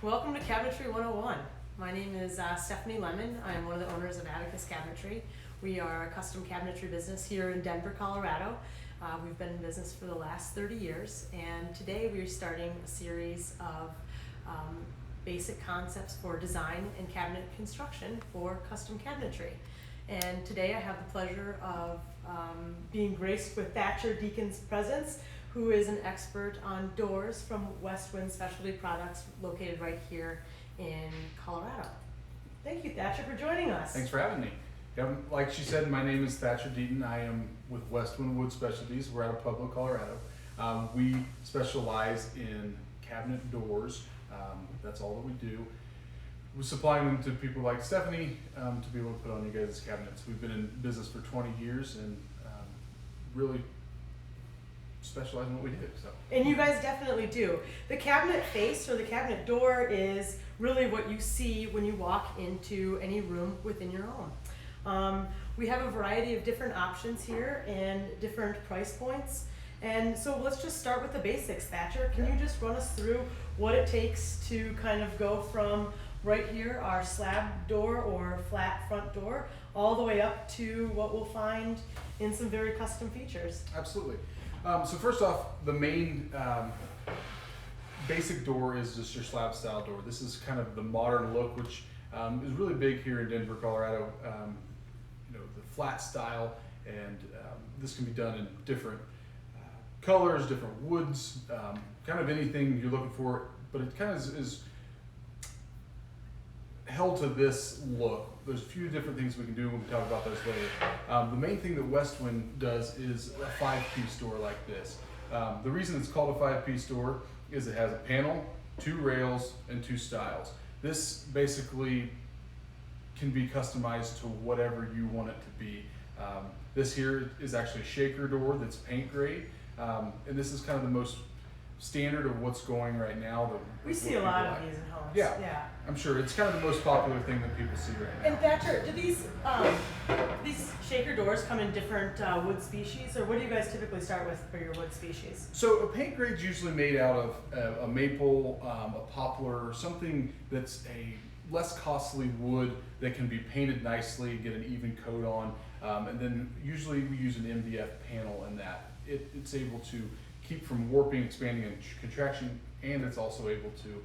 Welcome to Cabinetry 101. My name is Stephanie Lemon. I'm one of the owners of Abacus Cabinetry. We are a custom cabinetry business here in Denver, Colorado. We've been in business for the last 30 years, and today we're starting a series of basic concepts for design and cabinet construction for custom cabinetry. And today I have the pleasure of being graced with Thacher Deaton's presence, who is an expert on doors from Westwind Specialty Products, located right here in Colorado. Thank you, Thacher, for joining us. Thanks for having me. Yeah, like she said, my name is Thacher Deaton. I am with Westwind Woods Specialties. We're out of Pueblo, Colorado. We specialize in cabinet doors. That's all that we do. We're supplying them to people like Stephanie to be able to put on you guys' cabinets. We've been in business for 20 years and really specialize in what we do. So. And you guys definitely do. The cabinet face or the cabinet door is really what you see when you walk into any room within your home. We have a variety of different options here and different price points. And so let's just start with the basics. Thacher, can you just run us through what it takes to kind of go from right here, our slab door or flat front door, all the way up to what we'll find in some very custom features? Absolutely. So first off, the main basic door is just your slab style door. This is kind of the modern look, which is really big here in Denver, Colorado. The flat style, and this can be done in different colors, different woods, kind of anything you're looking for, but it kind of is held to this look. There's a few different things we can do, and we can talk about those later. The main thing that Westwind does is a 5-piece door like this. The reason it's called a 5-piece door is it has a panel, 2 rails, and 2 styles. This basically can be customized to whatever you want it to be. This here is actually a shaker door that's paint grade, and this is kind of the most standard of what's going right now. We see a lot of these in homes. Yeah, I'm sure it's kind of the most popular thing that people see right now. And Thacher, do these shaker doors come in different wood species, or what do you guys typically start with for your wood species? So a paint grade's usually made out of a maple, a poplar, something that's a less costly wood that can be painted nicely, get an even coat on, and then usually we use an MDF panel in that. It's able to keep from warping, expanding, and contraction, and it's also able to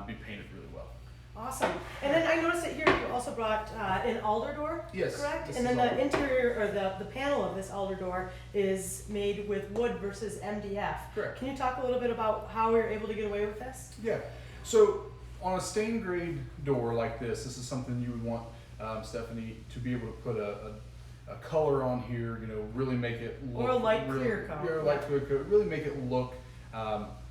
be painted really well. Awesome. And then I noticed that here you also brought an Alder door, yes, correct? And then the interior, or the panel of this Alder door is made with wood versus MDF. Correct. Can you talk a little bit about how we were able to get away with this? Yeah. So on a stain grade door like this is something you would want, Stephanie, to be able to put a color on here, really make it look, or a light clear coat. Yeah, light clear coat, really make it look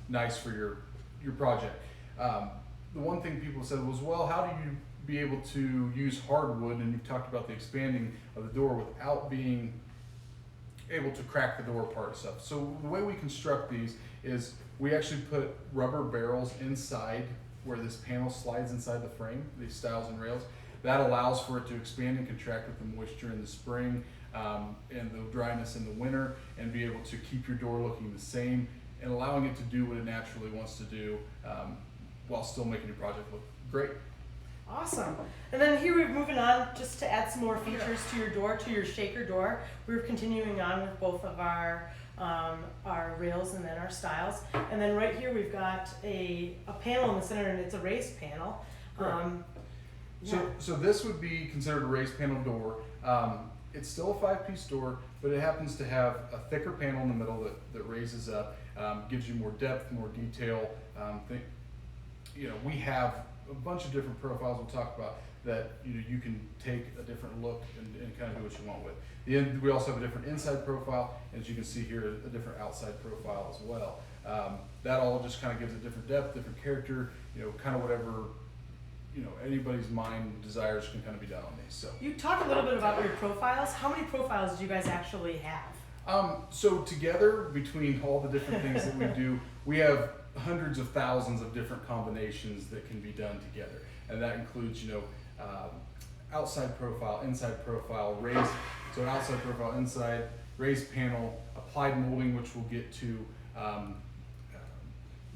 nice for your project. The one thing people said was, well, how do you be able to use hardwood, and you've talked about the expanding of the door without being able to crack the door apart and stuff. So the way we construct these is we actually put rubber barrels inside where this panel slides inside the frame, these stiles and rails. That allows for it to expand and contract with the moisture in the spring and the dryness in the winter, and be able to keep your door looking the same and allowing it to do what it naturally wants to do while still making your project look great. Awesome. And then here we're moving on just to add some more features to your door, to your shaker door. We're continuing on with both of our rails and then our stiles. And then right here we've got a panel in the center, and it's a raised panel. So this would be considered a raised panel door. It's still a 5-piece door, but it happens to have a thicker panel in the middle that raises up, gives you more depth, more detail. We have a bunch of different profiles we'll talk about that you can take a different look and kind of do what you want with. We also have a different inside profile, and as you can see here, a different outside profile as well. That all just kind of gives it different depth, different character, kind of whatever anybody's mind desires can kind of be done on these. So you talk a little bit about your profiles. How many profiles do you guys actually have? So together, between all the different things that we do, we have hundreds of thousands of different combinations that can be done together, and that includes outside profile, inside profile, raised, so outside profile, inside, raised panel, applied molding, which we'll get to,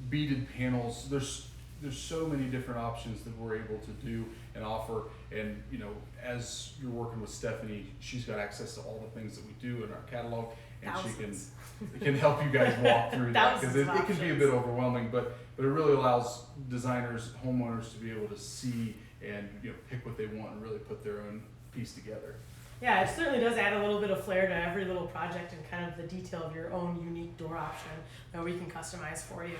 beaded panels. There's there's so many different options that we're able to do and offer. And you know, as you're working with Stephanie, she's got access to all the things that we do in our catalog, and Thousands. she can help you guys walk through that, because it can be a bit overwhelming, but it really allows designers, homeowners to be able to see and, you know, pick what they want and really put their own piece together. Yeah, it certainly does add a little bit of flair to every little project and kind of the detail of your own unique door option that we can customize for you.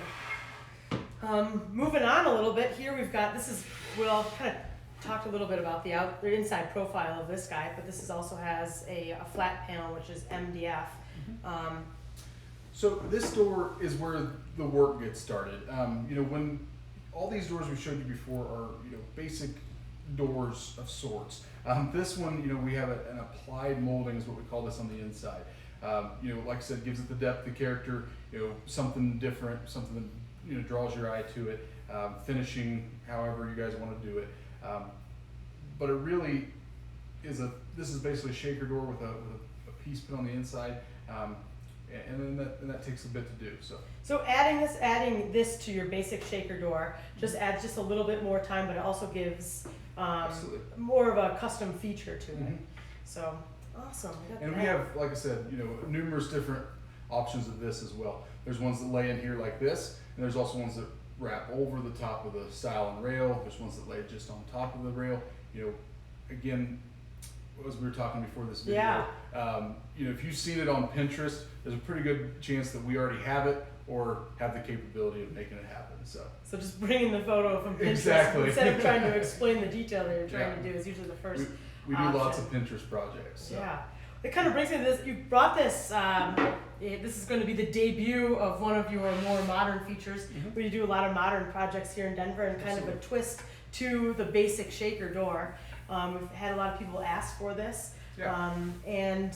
Moving on a little bit here, we'll kind of talked a little bit about the inside profile of this guy, but this also has a flat panel, which is MDF. So this door is where the work gets started. You know, when all these doors we showed you before are, you know, basic doors of sorts. This one, you know, we have an applied molding is what we call this on the inside. You know, like I said, gives it the depth, the character, you know, something different, something that, you know, draws your eye to it. Finishing however you guys want to do it. But it really is this is basically a shaker door with a piece put on the inside. And then that takes a bit to do. So adding this to your basic shaker door just adds just a little bit more time, but it also gives more of a custom feature to it. So awesome. And we have, like I said, you know, numerous different options of this as well. There's ones that lay in here like this, and there's also ones that wrap over the top of the stile and rail. There's ones that lay just on top of the rail. You know, again, as we were talking before this video, you know, if you've seen it on Pinterest, there's a pretty good chance that we already have it or have the capability of making it happen. So just bringing the photo from Pinterest instead of trying to explain the detail that you're trying to do is usually the first. We do lots of Pinterest projects. So. Yeah, it kind of brings me to this. You brought this. This is going to be the debut of one of your more modern features. We do a lot of modern projects here in Denver, and kind of a twist to the basic shaker door. We've had a lot of people ask for this, and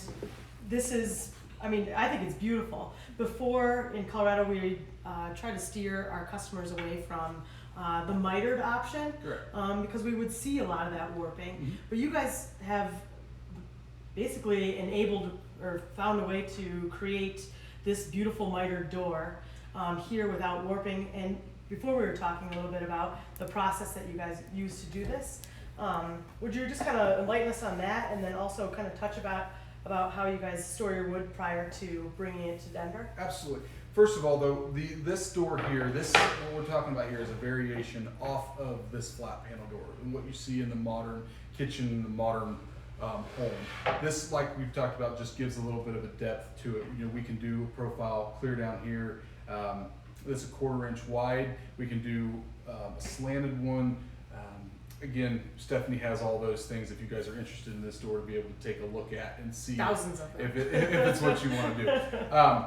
this is, I mean, I think it's beautiful. Before in Colorado, we try to steer our customers away from the mitered option, because we would see a lot of that warping. But you guys have basically enabled or found a way to create this beautiful mitered door here without warping. And before we were talking a little bit about the process that you guys use to do this. Would you just kind of enlighten us on that, and then also kind of touch about how you guys store your wood prior to bringing it to Denver? Absolutely. First of all, though, this door here, what we're talking about here is a variation off of this flat panel door, and what you see in the modern kitchen, in the modern home. This, like we've talked about, just gives a little bit of a depth to it. You know, we can do a profile clear down here. This is a 1/4 inch wide. We can do a slanted one. Again, Stephanie has all those things if you guys are interested in this door to be able to take a look at and see thousands of them. if it's what you want to do.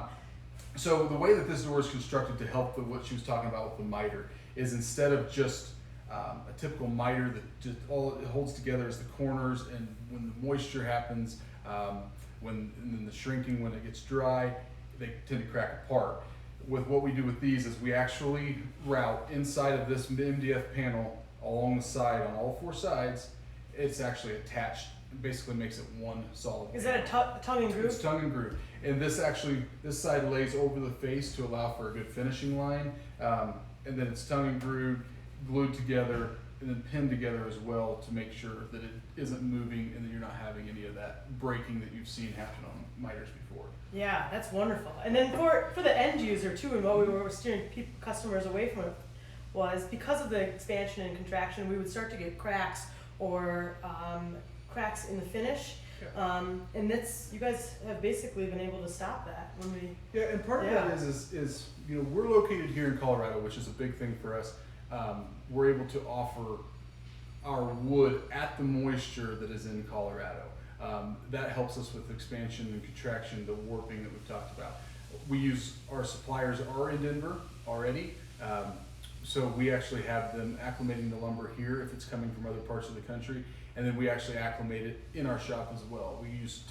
So the way that this door is constructed to help what she was talking about with the miter is, instead of just a typical miter that just all it holds together is the corners, and when the moisture happens, and then the shrinking, when it gets dry, they tend to crack apart. With what we do with these is we actually route inside of this MDF panel along the side, on all 4 sides. It's actually attached. It basically makes it one solid. Is that a tongue and groove? It's tongue and groove. And this side lays over the face to allow for a good finishing line. And then it's tongue and groove, glued together, and then pinned together as well to make sure that it isn't moving and that you're not having any of that breaking that you've seen happen on miters before. Yeah, that's wonderful. And then for the end user too, and what we were steering customers away from it, was because of the expansion and contraction, we would start to get cracks or cracks in the finish. And you guys have basically been able to stop that when we. Yeah, and part of that is you know, we're located here in Colorado, which is a big thing for us. We're able to offer our wood at the moisture that is in Colorado. That helps us with expansion and contraction, the warping that we've talked about. Our suppliers are in Denver already. So we actually have them acclimating the lumber here if it's coming from other parts of the country, and then we actually acclimate it in our shop as well. We use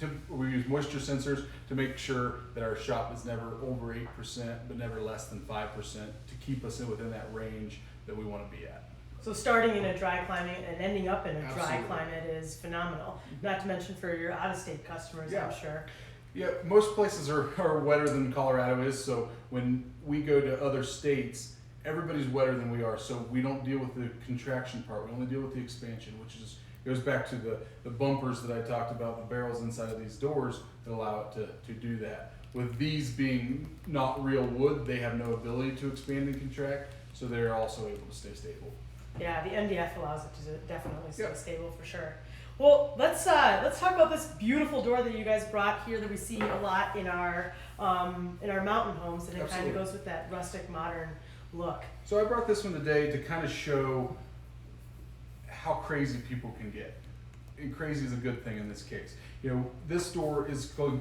moisture sensors to make sure that our shop is never over 8%, but never less than 5%, to keep us within that range that we want to be at. So starting in a dry climate and ending up in a dry climate is phenomenal. Not to mention for your out-of-state customers, I'm sure. Yeah, most places are wetter than Colorado is, so when we go to other states, everybody's wetter than we are, so we don't deal with the contraction part. We only deal with the expansion, which is goes back to the bumpers that I talked about, the barrels inside of these doors that allow it to do that. With these being not real wood, they have no ability to expand and contract, so they're also able to stay stable. Yeah, the MDF allows it to definitely stay Yep. stable for sure. Well, let's talk about this beautiful door that you guys brought here that we see a lot in our mountain homes, and it kind Absolutely. of goes with that rustic modern look. So I brought this one today to kind of show how crazy people can get. And crazy is a good thing in this case. You know, this door is called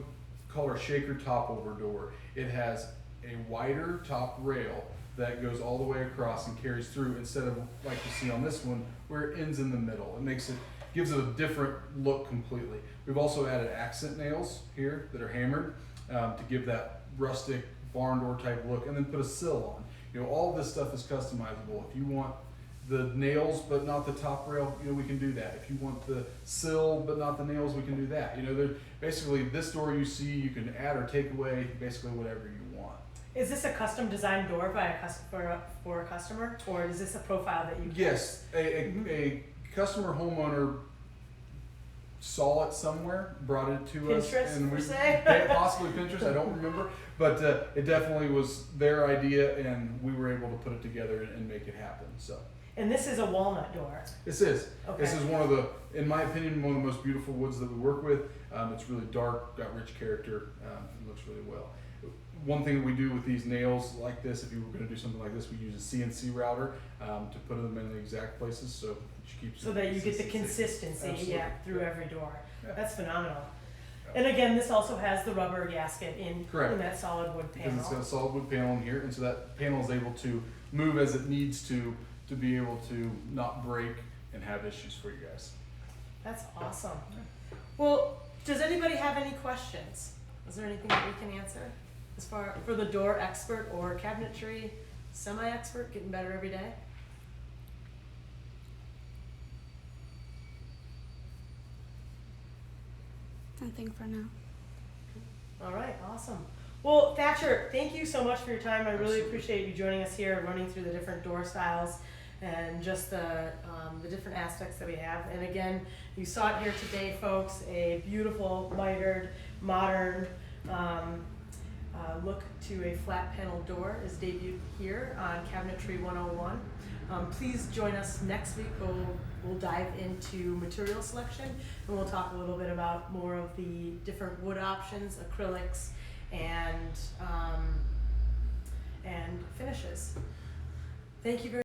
a shaker top over door. It has a wider top rail that goes all the way across and carries through, instead of like you see on this one where it ends in the middle. It gives it a different look completely. We've also added accent nails here that are hammered to give that rustic barn door type look, and then put a sill on. You know, all this stuff is customizable. If you want the nails but not the top rail, you know, we can do that. If you want the sill but not the nails, we can do that. You know, basically this door you see, you can add or take away basically whatever you want. Is this a custom designed door by for a customer, or is this a profile that you? Yes, a customer homeowner saw it somewhere, brought it to Pinterest, us, and per we se? possibly Pinterest. I don't remember, but it definitely was their idea, and we were able to put it together and make it happen. So. And this is a walnut door. This is. Okay. This is one of the, in my opinion, one of the most beautiful woods that we work with. It's really dark, got rich character, it looks really well. One thing we do with these nails like this, if you were going to do something like this, we use a CNC router to put them in the exact places, so That you get the consistency, Absolutely. yeah, through every door. Yeah. That's phenomenal. And again, this also has the rubber gasket in that solid wood Because it's got panel. a solid wood panel in here, and so that panel is able to move as it needs to be able to not break and have issues for you guys. That's awesome. Well, does anybody have any questions? Is there anything that we can answer as far for the door expert or cabinetry semi-expert getting better every day? Nothing for now. All right, awesome. Well, Thacher, thank you so much for your time. I really Absolutely. appreciate you joining us here and running through the different door styles and just the different aspects that we have. And again, you saw it here today, folks, a beautiful, mitered, modern look to a flat panel door is debuted here on Cabinetry 101. Please join us next week. We'll dive into material selection, and we'll talk a little bit about more of the different wood options, acrylics, and finishes. Thank you very